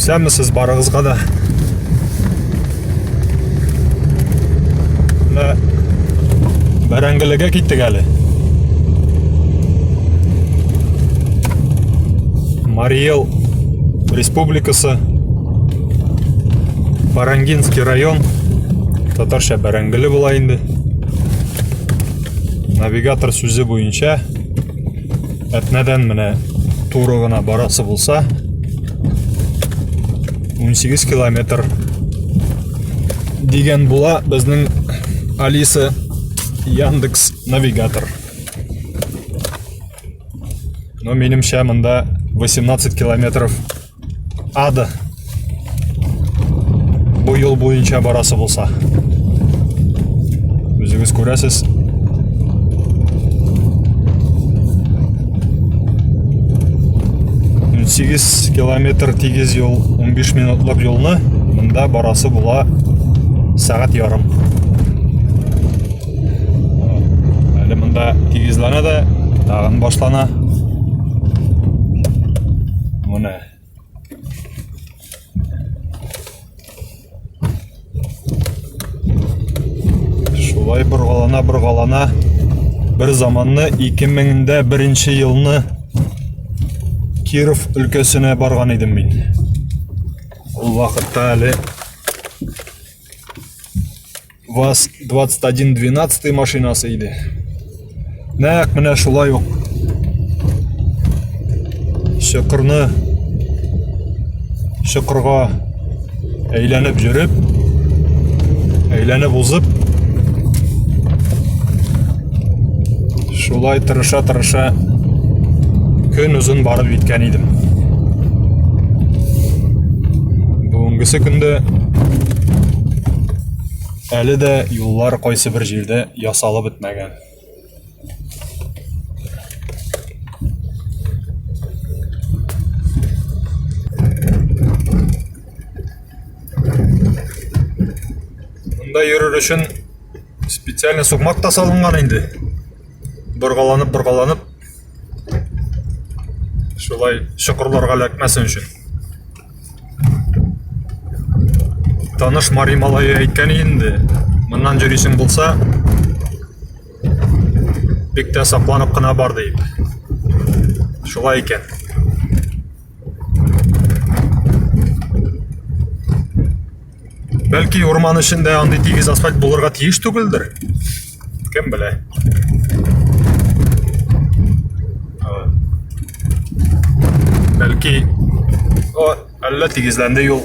сәмісіз барығызға да. Бәрәңгіліге кеттік әлі. Марий-Эл республикасы, Барангинский район, татарша Бәрәңгілі була инде. Навигатор сөзі бойынша, әтнәдән менә туры гына барасы булса, 18 километр деген була безнең Алиса Яндекс навигатор. Но минемчә монда 18 километров ады. Бу юл буенча барасы булса. Үзегез күрәсез. Сегіз километр тигез юл, 15 минутлык юлны монда барасы була сағат ярым. Әле монда тигезләнә дә, тагын башлана. Менә. Шулай боргалана. Бер заманны 2001 елны Киров өлкәсенә барган идем мин. Ул вакытта әле ВАЗ-2112 машинасы иде. Нәкъ менә шулай ук. Чокырга әйләнеп жүреп, әйләнеп узып, шулай тырыша көн узын барып җиткән идем. Бүгенгесе көндә әле дә юллар кайсы бер җирдә ясалып бетмәгән. Монда йөрер өчен специально сукмак та салынган инде. Боргаланып шулай чокырларга эләкмәсен өчен. Таныш Мари малае әйткән инде, моннан йөрисең булса, бик тә сакланып кына бар дип. Шулай икән. Бәлки урман эчендә андый тигез асфальт булырга тиеш түгелдер. Кем белә? Бәлки, әллә тигезләнде юл.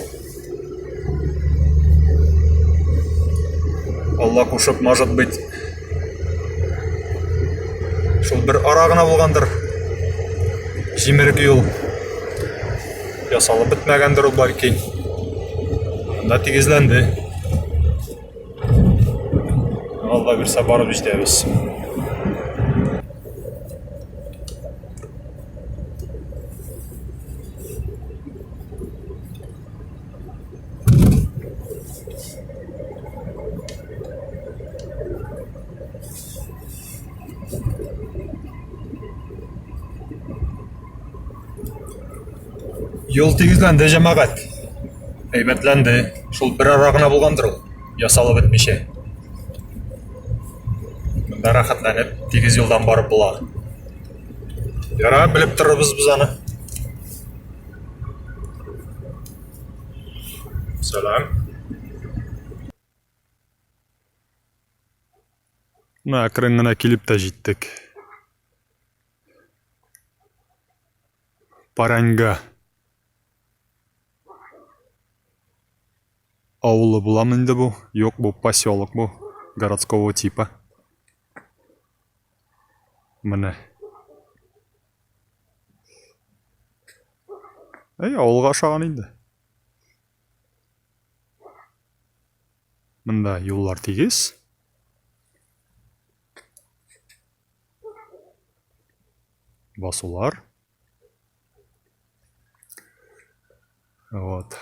Алла кушып, может быть, шул бер ара гына булгандыр. Җимерек юл. Ясалып бетмәгәндер ул бәлки. Да тигезләнде. Алла бирсә барып җитәбез. Юл тигезләнде җәмәгать. Әйбәтләнде. Шул бер ара гына булгандыр ул. Ясалып бетмичә. Монда рәхәтләнеп тигез юлдан барып була. Яра, белеп торабыз без аны. Салам. Әкрен генә килеп тә җиттек. Паранга. Авылы буламы инде бу? Юк, бу поселок бу, городского типа. Менә. Авылга охшаган инде. Монда юллар тигез. Басулар. Вот.